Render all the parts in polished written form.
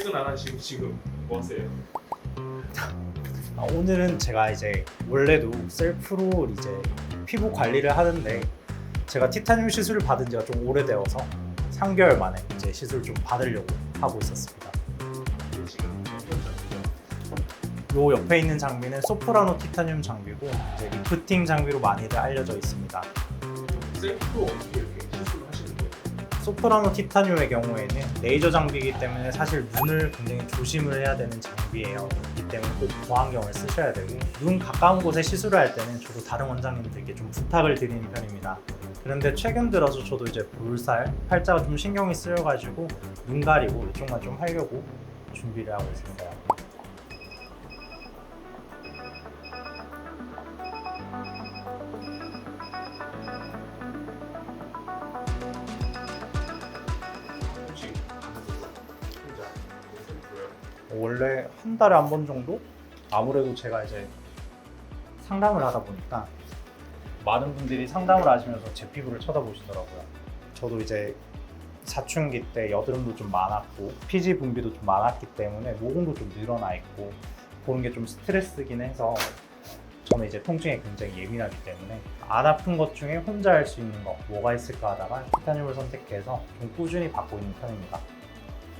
말씀 안 하시고 지금 뭐 하세요? 오늘은 제가 이제 원래도 셀프로 이제 피부 관리를 하는데 제가 티타늄 시술을 받은 지가 좀 오래되어서 3개월 만에 이제 시술 좀 받으려고 하고 있었습니다. 지금 요 옆에 있는 장비는 소프라노 티타늄 장비고 이제 리프팅 장비로 많이들 알려져 있습니다. 셀프로 어떻게 이렇게 시술을 하시는 거예요? 소프라노 티타늄의 경우에는 레이저 장비이기 때문에 사실 눈을 굉장히 조심을 해야 되는 장비예요. 그렇기 때문에 꼭 보안경을 쓰셔야 되고 눈 가까운 곳에 시술을 할 때는 저도 다른 원장님들께 좀 부탁을 드리는 편입니다. 그런데 최근 들어서 저도 이제 볼살, 팔자가 좀 신경이 쓰여가지고 눈 가리고 이쪽만 좀 하려고 준비를 하고 있습니다. 혹시 혼자 셀프로요? 원래 한 달에 한 번 정도? 아무래도 제가 이제 상담을 하다 보니까 많은 분들이 상담을 하시면서 제 피부를 쳐다보시더라고요. 저도 이제 사춘기 때 여드름도 좀 많았고 피지 분비도 좀 많았기 때문에 모공도 좀 늘어나 있고 보는 게 좀 스트레스긴 해서 저는 이제 통증에 굉장히 예민하기 때문에 안 아픈 것 중에 혼자 할 수 있는 거 뭐가 있을까 하다가 티타늄을 선택해서 좀 꾸준히 받고 있는 편입니다.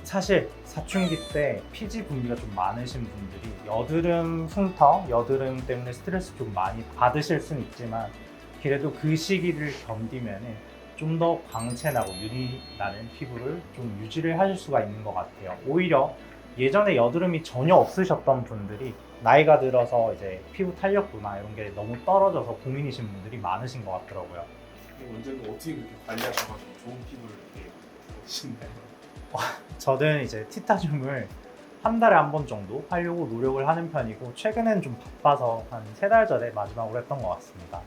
사실 사춘기 때 피지 분비가 좀 많으신 분들이 여드름 흉터, 여드름 때문에 스트레스 좀 많이 받으실 수는 있지만 그래도 그 시기를 견디면은 좀 더 광채나고 윤이 나는 피부를 좀 유지를 하실 수가 있는 것 같아요. 오히려 예전에 여드름이 전혀 없으셨던 분들이 나이가 들어서 이제 피부 탄력도나 이런 게 너무 떨어져서 고민이신 분들이 많으신 것 같더라고요. 원장님 어떻게 그렇게 관리하셔가지고 좋은 피부를 이렇게 얻으신나요? 저는 이제 티타늄을 한 달에 한 번 정도 하려고 노력을 하는 편이고 최근엔 좀 바빠서 한 3달 전에 마지막으로 했던 것 같습니다.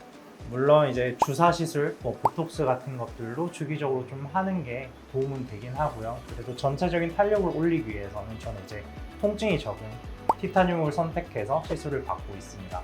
물론 이제 주사 시술, 뭐 보톡스 같은 것들로 주기적으로 좀 하는 게 도움은 되긴 하고요. 그래도 전체적인 탄력을 올리기 위해서는 저는 이제 통증이 적은 티타늄을 선택해서 시술을 받고 있습니다.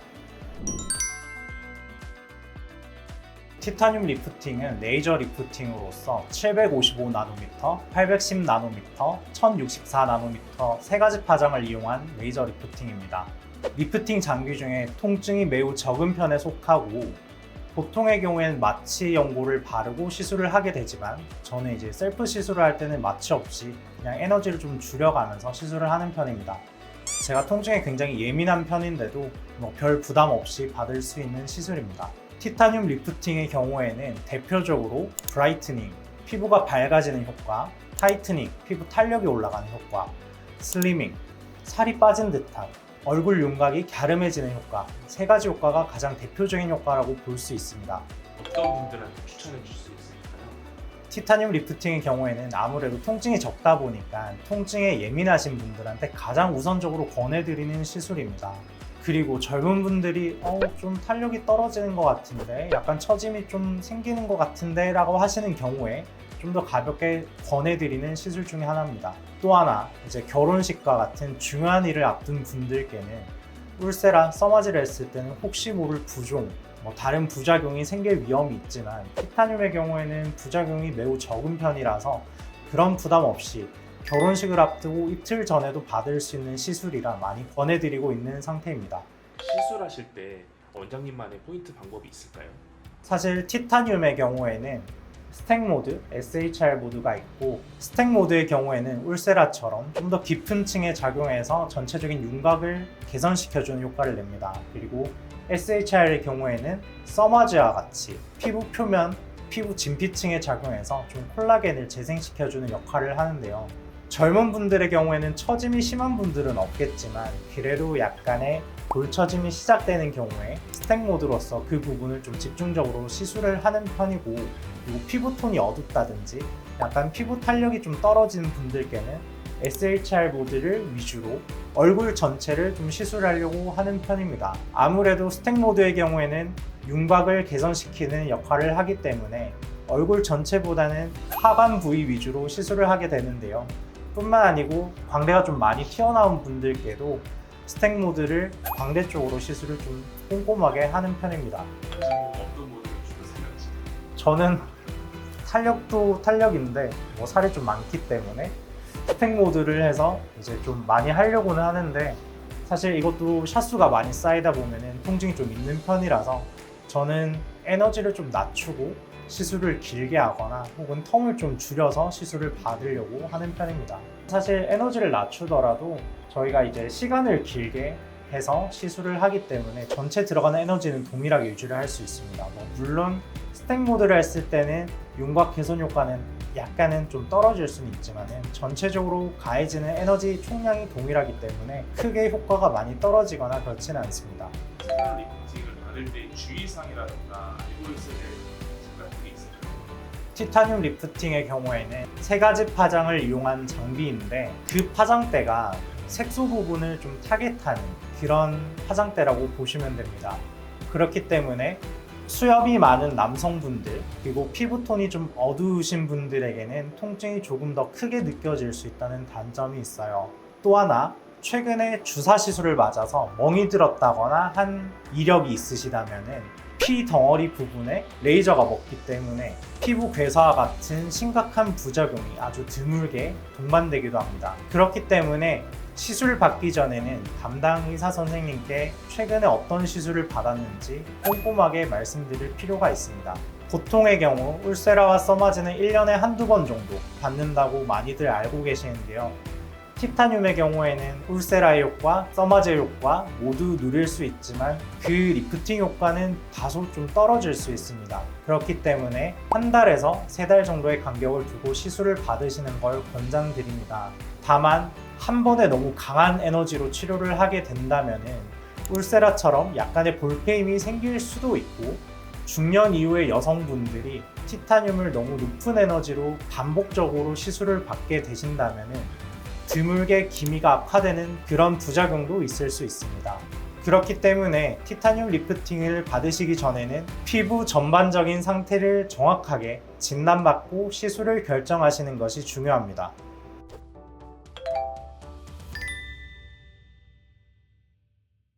티타늄 리프팅은 레이저 리프팅으로서 755나노미터, 810나노미터, 1064나노미터 세 가지 파장을 이용한 레이저 리프팅입니다. 리프팅 장비 중에 통증이 매우 적은 편에 속하고 보통의 경우에는 마취 연고를 바르고 시술을 하게 되지만 저는 이제 셀프 시술을 할 때는 마취 없이 그냥 에너지를 좀 줄여가면서 시술을 하는 편입니다. 제가 통증에 굉장히 예민한 편인데도 별 부담 없이 받을 수 있는 시술입니다. 티타늄 리프팅의 경우에는 대표적으로 브라이트닝, 피부가 밝아지는 효과, 타이트닝, 피부 탄력이 올라가는 효과, 슬리밍, 살이 빠진 듯한, 얼굴 윤곽이 갸름해지는 효과, 세 가지 효과가 가장 대표적인 효과라고 볼 수 있습니다. 어떤 분들한테 추천해 주실 수 있을까요? 티타늄 리프팅의 경우에는 아무래도 통증이 적다 보니까 통증에 예민하신 분들한테 가장 우선적으로 권해드리는 시술입니다. 그리고 젊은 분들이 좀 탄력이 떨어지는 것 같은데 약간 처짐이 좀 생기는 것 같은데 라고 하시는 경우에 좀 더 가볍게 권해드리는 시술 중에 하나입니다. 또 하나 이제 결혼식과 같은 중요한 일을 앞둔 분들께는 울세라 써마지를 했을 때는 혹시 모를 부종, 다른 부작용이 생길 위험이 있지만 티타늄의 경우에는 부작용이 매우 적은 편이라서 그런 부담 없이 결혼식을 앞두고 이틀 전에도 받을 수 있는 시술이라 많이 권해드리고 있는 상태입니다. 시술하실 때 원장님만의 포인트 방법이 있을까요? 사실 티타늄의 경우에는 스택 모드, SHR 모드가 있고 스택 모드의 경우에는 울세라처럼 좀 더 깊은 층에 작용해서 전체적인 윤곽을 개선시켜주는 효과를 냅니다. 그리고 SHR의 경우에는 써마지와 같이 피부 표면, 피부 진피층에 작용해서 좀 콜라겐을 재생시켜주는 역할을 하는데요. 젊은 분들의 경우에는 처짐이 심한 분들은 없겠지만 그래도 약간의 볼처짐이 시작되는 경우에 스택 모드로서 그 부분을 좀 집중적으로 시술을 하는 편이고 그리고 피부톤이 어둡다든지 약간 피부 탄력이 좀 떨어지는 분들께는 SHR 모드를 위주로 얼굴 전체를 좀 시술하려고 하는 편입니다. 아무래도 스택 모드의 경우에는 윤곽을 개선시키는 역할을 하기 때문에 얼굴 전체보다는 하관 부위 위주로 시술을 하게 되는데요. 뿐만 아니고 광대가 좀 많이 튀어나온 분들께도 스택 모드를 광대 쪽으로 시술을 좀 꼼꼼하게 하는 편입니다. 어떤 모드를 주무세요? 저는 탄력도 탄력인데 살이 좀 많기 때문에 스택 모드를 해서 이제 좀 많이 하려고는 하는데 사실 이것도 샷수가 많이 쌓이다 보면은 통증이 좀 있는 편이라서 저는 에너지를 좀 낮추고 시술을 길게 하거나 혹은 텀을 좀 줄여서 시술을 받으려고 하는 편입니다. 사실 에너지를 낮추더라도 저희가 이제 시간을 길게 해서 시술을 하기 때문에 전체 들어가는 에너지는 동일하게 유지를 할 수 있습니다. 물론 스택 모드를 했을 때는 윤곽 개선 효과는 약간은 좀 떨어질 수는 있지만 전체적으로 가해지는 에너지 총량이 동일하기 때문에 크게 효과가 많이 떨어지거나 그렇지는 않습니다. 티타늄 리프팅을 받을 때 주의사항이라든가 알고 있어야 될 점 같은 게 있을까요? 티타늄 리프팅의 경우에는 세 가지 파장을 이용한 장비인데 그 파장대가 색소 부분을 좀 타겟하는 그런 파장대라고 보시면 됩니다. 그렇기 때문에 수염이 많은 남성분들 그리고 피부톤이 좀 어두우신 분들에게는 통증이 조금 더 크게 느껴질 수 있다는 단점이 있어요. 또 하나 최근에 주사 시술을 맞아서 멍이 들었다거나 한 이력이 있으시다면은 피 덩어리 부분에 레이저가 먹기 때문에 피부 괴사와 같은 심각한 부작용이 아주 드물게 동반되기도 합니다. 그렇기 때문에 시술 받기 전에는 담당 의사 선생님께 최근에 어떤 시술을 받았는지 꼼꼼하게 말씀드릴 필요가 있습니다. 보통의 경우 울세라와 써마즈는 1년에 한두 번 정도 받는다고 많이들 알고 계시는데요. 티타늄의 경우에는 울세라의 효과, 써마즈의 효과 모두 누릴 수 있지만 그 리프팅 효과는 다소 좀 떨어질 수 있습니다. 그렇기 때문에 한 달에서 세 달 정도의 간격을 두고 시술을 받으시는 걸 권장드립니다. 다만 한 번에 너무 강한 에너지로 치료를 하게 된다면 울세라처럼 약간의 볼페임이 생길 수도 있고 중년 이후의 여성분들이 티타늄을 너무 높은 에너지로 반복적으로 시술을 받게 되신다면 드물게 기미가 악화되는 그런 부작용도 있을 수 있습니다. 그렇기 때문에 티타늄 리프팅을 받으시기 전에는 피부 전반적인 상태를 정확하게 진단받고 시술을 결정하시는 것이 중요합니다.